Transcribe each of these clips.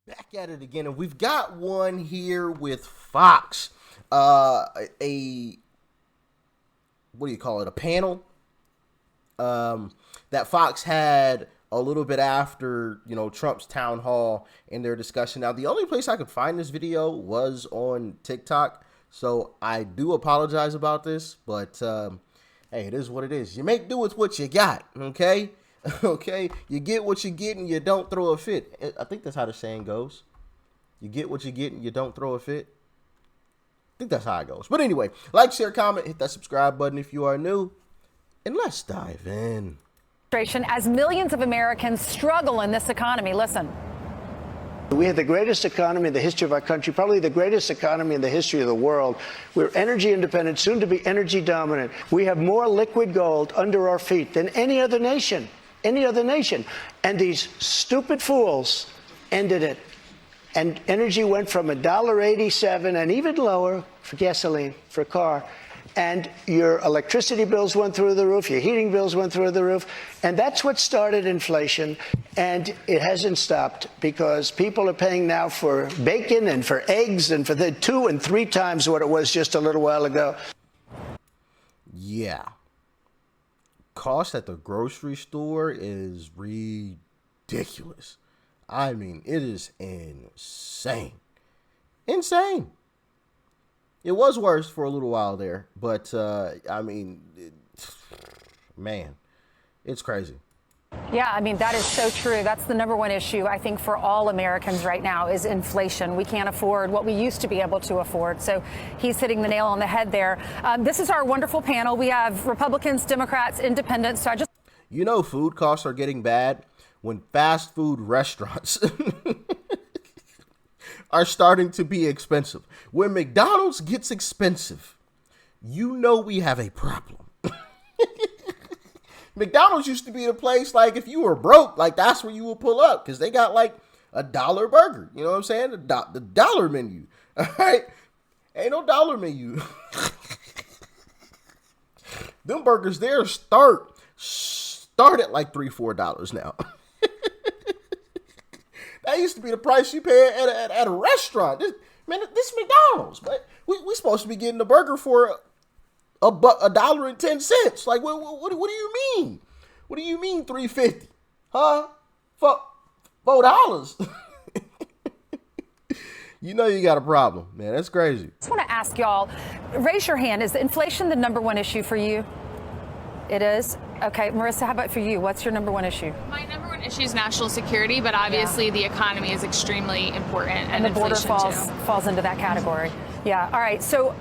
Back at it again, and we've got one here with Fox. A what do you call it? A panel that Fox had a little bit after, Trump's town hall and their discussion. Now, the only place I could find this video was on TikTok, so I do apologize about this, but hey, it is what it is. You make do with what you got, okay? Okay, you get what you get and you don't throw a fit. I think that's how the saying goes. You get what you get and you don't throw a fit. I think that's how it goes. But anyway, like, share, comment, hit that subscribe button if you are new, and let's dive in. As millions of Americans struggle in this economy. Listen. We have the greatest economy in the history of our country, probably the greatest economy in the history of the world. We're energy independent, soon to be energy dominant. We have more liquid gold under our feet than any other nation. And these stupid fools ended it. And energy went from $1.87 and even lower for gasoline, for a car. And your electricity bills went through the roof, your heating bills went through the roof. And that's what started inflation. And it hasn't stopped because people are paying now for bacon and for eggs and for the 2 and 3 times what it was just a little while ago. Yeah. Cost at the grocery store is ridiculous. I mean, it is insane. Insane. It was worse for a little while there, but I mean, man, it's crazy. Yeah, I mean, that is so true. That's the number one issue, I think, for all Americans right now is inflation. We can't afford what we used to be able to afford. So he's hitting the nail on the head there. This is our wonderful panel. We have Republicans, Democrats, Independents. So food costs are getting bad when fast food restaurants are starting to be expensive. When McDonald's gets expensive, we have a problem. McDonald's used to be the place, like, if you were broke, like, that's where you would pull up, because they got, like, $1 burger. You know what I'm saying? The dollar menu. All right? Ain't no dollar menu. Them burgers there start at, like, $3-4 now. That used to be the price you pay at a restaurant. This McDonald's, but we supposed to be getting a burger for $1.10. Like, what do you mean? What do you mean $3.50? Huh? $4? You got a problem, man. That's crazy. I just want to ask y'all, raise your hand. Is inflation the number one issue for you? It is? Okay, Marissa, how about for you? What's your number one issue? My number one issue is national security, but obviously the economy is extremely important. And the border falls into that category. Yeah, all right. So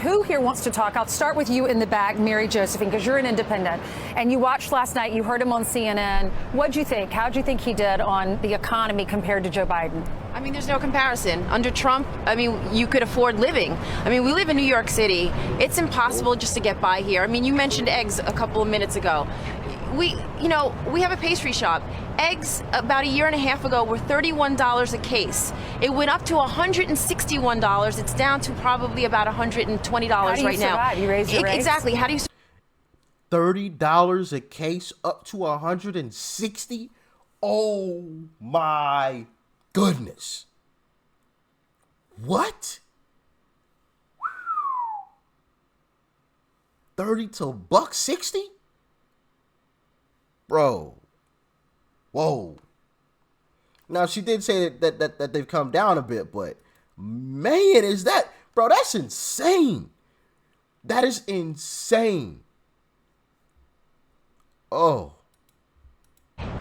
who here wants to talk? I'll start with you in the back, Mary Josephine, because you're an independent. And you watched last night, you heard him on CNN. What'd you think? How'd you think he did on the economy compared to Joe Biden? I mean, there's no comparison. Under Trump, I mean, you could afford living. I mean, we live in New York City. It's impossible just to get by here. I mean, you mentioned eggs a couple of minutes ago. We have a pastry shop. Eggs about a year and a half ago were $31 a case. It went up to $161. It's down to probably about $120 right now. You raise your rates? Exactly. How do you $30 a case up to $160? Oh my goodness. What? 30 to $1.60? Bro. Whoa. Now, she did say that they've come down a bit, but man, that's insane. That is insane. Oh.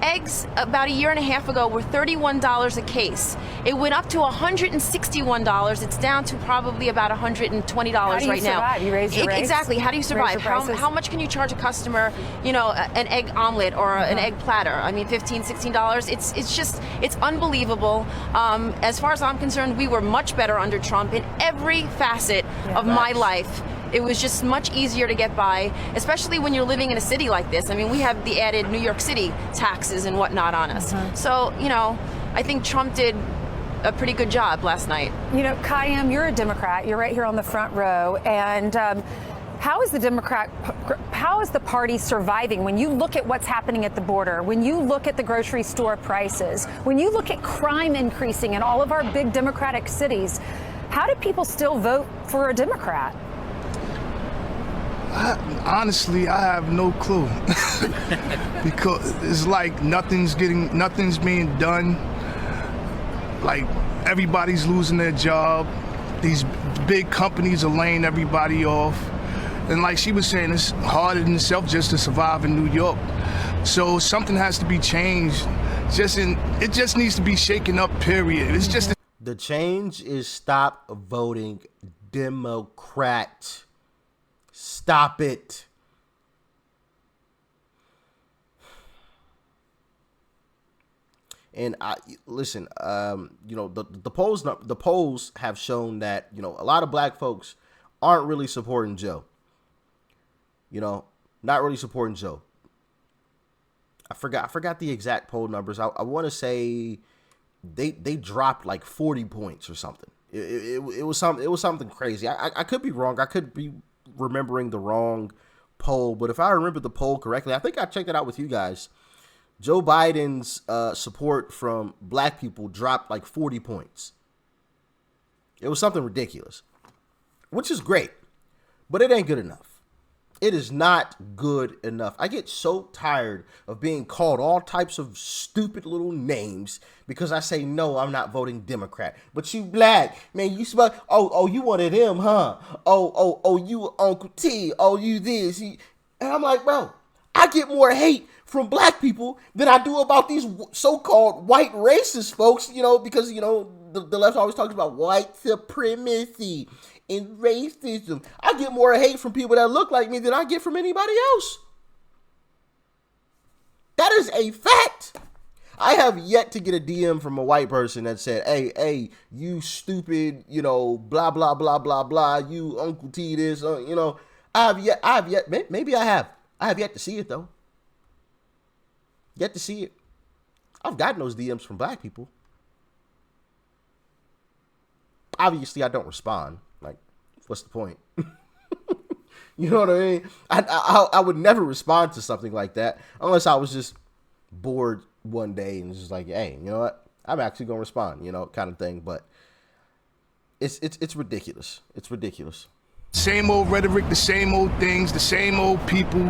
Eggs about a year and a half ago were $31 a case. It went up to $161. It's down to probably about $120 right now. You raise your rates? Exactly. How do you survive? How much can you charge a customer, an egg omelet or an egg platter? I mean, $15, $16. It's unbelievable. As far as I'm concerned, we were much better under Trump in every facet of my life. It was just much easier to get by, especially when you're living in a city like this. I mean, we have the added New York City taxes and whatnot on us. So, I think Trump did a pretty good job last night. Kayem, you're a Democrat. You're right here on the front row. And How is the party surviving when you look at what's happening at the border, when you look at the grocery store prices, when you look at crime increasing in all of our big Democratic cities? How do people still vote for a Democrat? Honestly, I have no clue. Because it's like nothing's being done. Like everybody's losing their job. These big companies are laying everybody off. And like she was saying, it's hard in itself just to survive in New York. So something has to be changed. It just needs to be shaken up, period. It's just the change is stop voting Democrat. Stop it. And listen, the polls have shown that, a lot of black folks aren't really supporting Joe. Not really supporting Joe. I forgot the exact poll numbers. I want to say they dropped like 40 points or something. It was something crazy. I could be wrong. I could be remembering the wrong poll, but if I remember the poll correctly, I think I checked it out with you guys. Joe Biden's support from black people dropped like 40 points. It was something ridiculous, which is great, but it ain't good enough. It is not good enough. I get so tired of being called all types of stupid little names because I say, no, I'm not voting Democrat. But you black, man, you smell, oh, you one of them, huh? Oh, you Uncle T, oh, you this. And I'm like, bro, I get more hate from black people than I do about these so-called white racist folks, because, the left always talks about white supremacy and racism. I get more hate from people that look like me than I get from anybody else. That is a fact. I have yet to get a DM from a white person that said, hey, you stupid, blah, blah, blah, blah, blah, you Uncle T this, I have yet, maybe I have yet to see it though. Yet to see it. I've gotten those DMs from black people. Obviously, I don't respond. Like, what's the point? You know what I mean? I would never respond to something like that unless I was just bored one day and just like, hey, you know what? I'm actually gonna respond, kind of thing. But it's ridiculous. It's ridiculous. Same old rhetoric, the same old things, the same old people,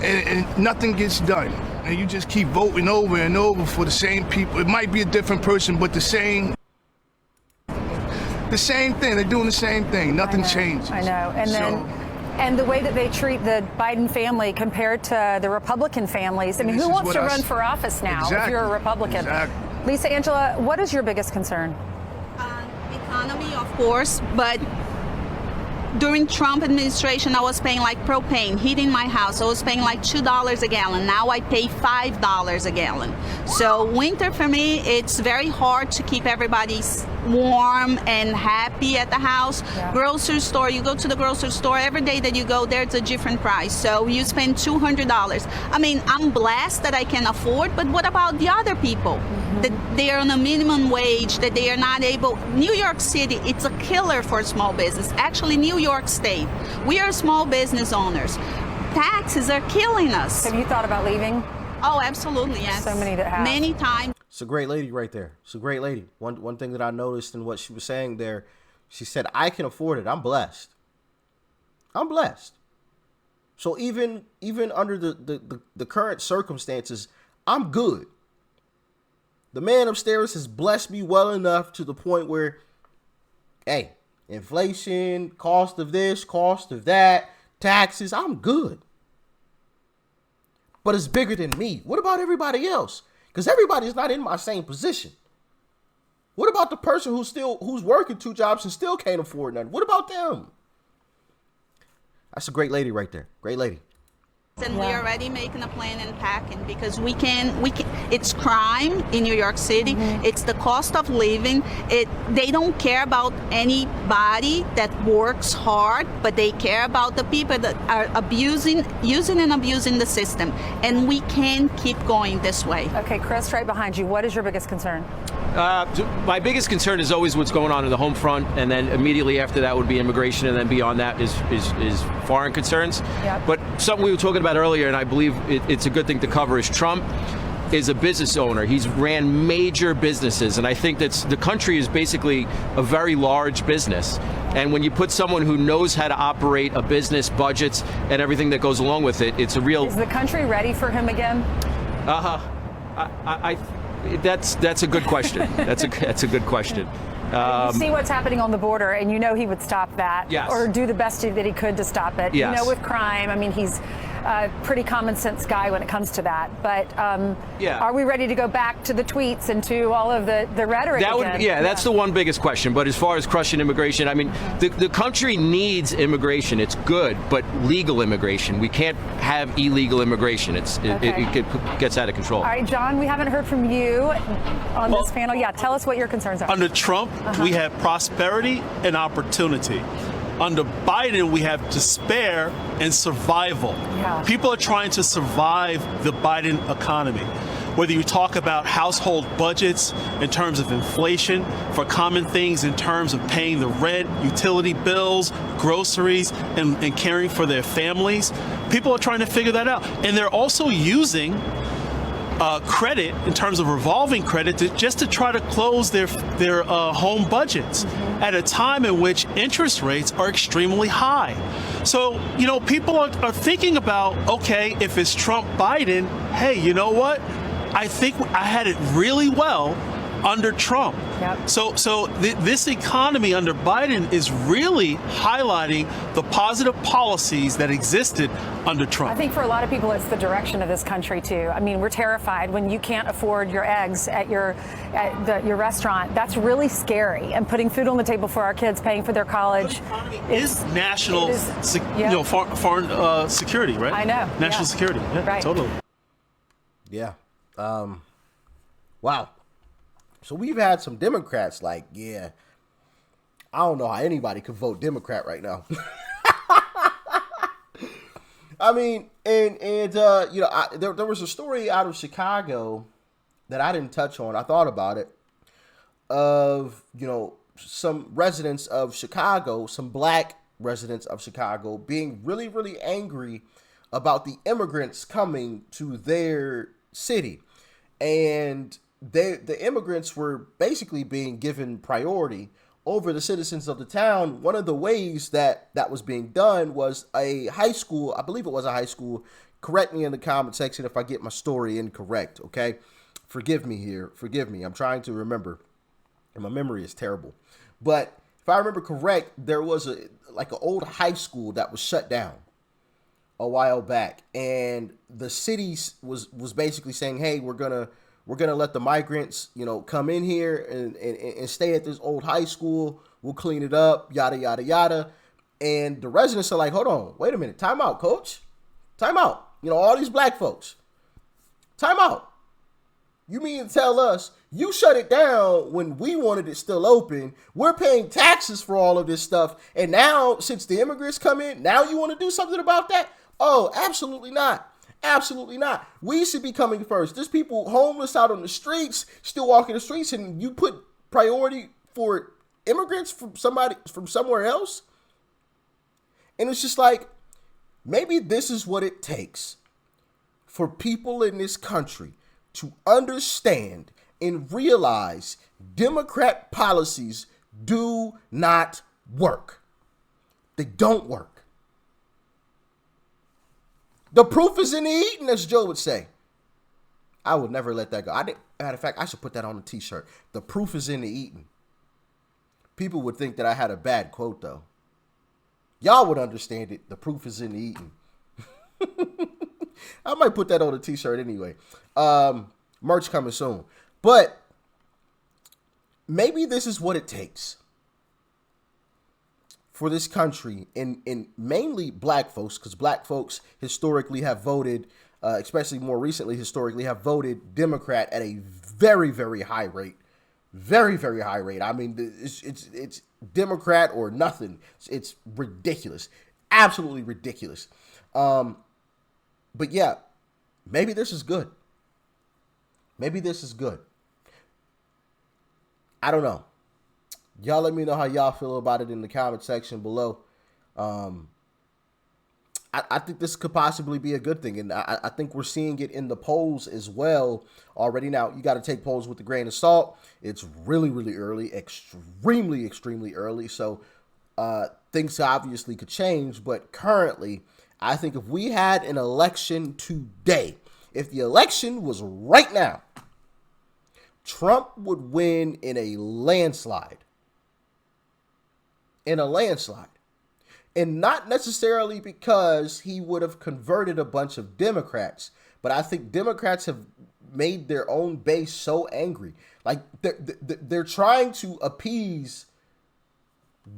and nothing gets done. And you just keep voting over and over for the same people. It might be a different person, but the same thing. They're doing the same thing. Nothing changes. I know. And the way that they treat the Biden family compared to the Republican families. I mean, who wants to run for office now if you're a Republican? Exactly. Lisa Angela, what is your biggest concern? Economy, of course, but during Trump administration, I was paying like propane, heating my house. I was paying like $2 a gallon. Now I pay $5 a gallon. So winter for me, it's very hard to keep everybody warm and happy at the house. Yeah. Grocery store, you go to the grocery store, every day that you go, there's a different price. So you spend $200. I mean, I'm blessed that I can afford, but what about the other people? Mm-hmm. That they are on a minimum wage, that they are not able. New York City, it's a killer for small business. Actually, New York State, we are small business owners. Taxes are killing us. Have you thought about leaving? Oh, absolutely, yes. So many that have. Many times. It's a great lady right there. It's a great lady. One thing that I noticed in what she was saying there, she said, I can afford it. I'm blessed. I'm blessed. So even under the current circumstances, I'm good. The man upstairs has blessed me well enough to the point where, hey, inflation, cost of this, cost of that, taxes, I'm good. But it's bigger than me. What about everybody else? Because everybody's not in my same position. What about the person who's working 2 jobs and still can't afford none? What about them? That's a great lady right there. Great lady. And we're already making a plan and packing because we can. It's crime in New York City. Mm-hmm. It's the cost of living. They don't care about anybody that works hard, but they care about the people that are using and abusing the system. And we can't keep going this way. Okay, Chris, right behind you. What is your biggest concern? My biggest concern is always what's going on in the home front, and then immediately after that would be immigration, and then beyond that is foreign concerns. Yep. But something we were talking about earlier, and I believe it's a good thing to cover, is Trump is a business owner. He's ran major businesses, and I think the country is basically a very large business. And when you put someone who knows how to operate a business, budgets, and everything that goes along with it, it's a real. Is the country ready for him again? That's a good question. That's a good question. You see what's happening on the border, and you know he would stop that, yes, or do the best that he could to stop it. Yes. You know, with crime, I mean, he's a pretty common sense guy when it comes to that. But yeah, are we ready to go back to the tweets and to all of the rhetoric again? That's the one biggest question. But as far as crushing immigration, I mean, the country needs immigration. It's good, but legal immigration. We can't have illegal immigration. It gets out of control. All right, John, we haven't heard from you on this panel. Yeah, tell us what your concerns are. Under Trump, we have prosperity and opportunity. Under Biden, we have despair and survival. Yeah. People are trying to survive the Biden economy. Whether you talk about household budgets in terms of inflation, for common things in terms of paying the rent, utility bills, groceries, and caring for their families, people are trying to figure that out. And they're also using credit in terms of revolving credit just to try to close their home budgets at a time in which interest rates are extremely high. So, you know, people are thinking about, okay, if it's Trump, Biden, hey, you know what? I think I had it really well under Trump. Yep. So this economy under Biden is really highlighting the positive policies that existed under Trump. I think for a lot of people, it's the direction of this country too. I mean, we're terrified when you can't afford your eggs at your restaurant. That's really scary. And putting food on the table for our kids, paying for their college, is national, foreign security, right? I know. National security. Yeah, right. Totally. Yeah. Wow. So we've had some Democrats like, yeah, I don't know how anybody could vote Democrat right now. I mean, and you know, there was a story out of Chicago that I didn't touch on. I thought about it, of, you know, some residents of Chicago, some black residents of Chicago being really, really angry about the immigrants coming to their city. And the immigrants were basically being given priority over the citizens of the town. One of the ways that was being done was a high school, I believe it was a high school. Correct me in the comment section if I get my story incorrect, okay? Forgive me here. Forgive me. I'm trying to remember. And my memory is terrible. But if I remember correct, there was an old high school that was shut down a while back. And the city was basically saying, hey, we're gonna let the migrants, you know, come in here and stay at this old high school. We'll clean it up, yada, yada, yada. And the residents are like, hold on, wait a minute. Time out, coach. Time out. You know, all these black folks. Time out. You mean to tell us you shut it down when we wanted it still open? We're paying taxes for all of this stuff. And now, since the immigrants come in, now you want to do something about that? Oh, absolutely not. Absolutely not. We should be coming first. There's people homeless out on the streets, still walking the streets, and you put priority for immigrants from somewhere else? And it's just like, maybe this is what it takes for people in this country to understand and realize Democrat policies do not work. They don't work. The proof is in the eating, as Joe would say. I would never let that go. Matter of fact, I should put that on a t-shirt. The proof is in the eating. People would think that I had a bad quote, though. Y'all would understand it. The proof is in the eating. I might put that on a t-shirt anyway. Merch coming soon. But maybe this is what it takes for this country, and mainly black folks, because black folks historically have voted, especially more recently historically, have voted Democrat at a very, very high rate. Very, very high rate. I mean, it's Democrat or nothing. It's ridiculous. Absolutely ridiculous. But yeah, maybe this is good. Maybe this is good. I don't know. Y'all let me know how y'all feel about it in the comment section below. I think this could possibly be a good thing, and I think we're seeing it in the polls as well already. Now, you got to take polls with a grain of salt. It's really, really early, extremely early, so things obviously could change, but currently, I think if we had an election today, if the election was right now, Trump would win in a landslide. In a landslide. And not necessarily because he would have converted a bunch of Democrats, but I think Democrats have made their own base so angry. Like, they're trying to appease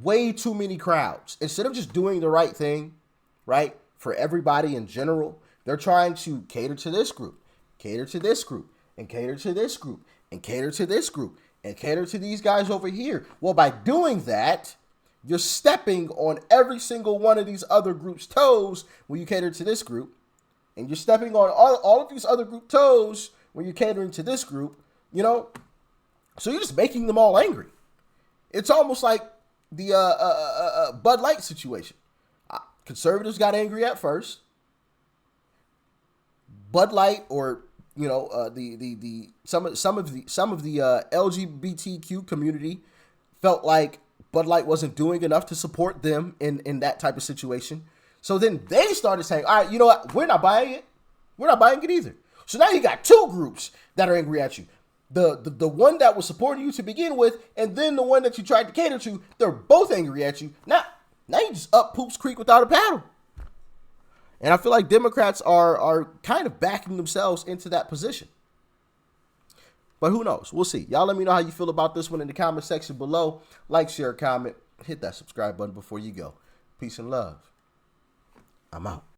way too many crowds. Instead of just doing the right thing, right, for everybody in general, they're trying to cater to this group, cater to this group, and cater to this group, and cater to this group, and cater to these guys over here. Well, by doing that, you're stepping on every single one of these other groups' toes when you cater to this group. And you're stepping on all of these other group toes when you're catering to this group, you know? So you're just making them all angry. It's almost like the Bud Light situation. Conservatives got angry at first. Bud Light, or some of the LGBTQ community felt like Bud Light wasn't doing enough to support them in that type of situation. So then they started saying, all right, you know what? We're not buying it. We're not buying it either. So now you got two groups that are angry at you. The one that was supporting you to begin with, and then the one that you tried to cater to, they're both angry at you. Now you just up Poops Creek without a paddle. And I feel like Democrats are kind of backing themselves into that position. But who knows? We'll see. Y'all let me know how you feel about this one in the comment section below. Like, share, comment, hit that subscribe button before you go. Peace and love. I'm out.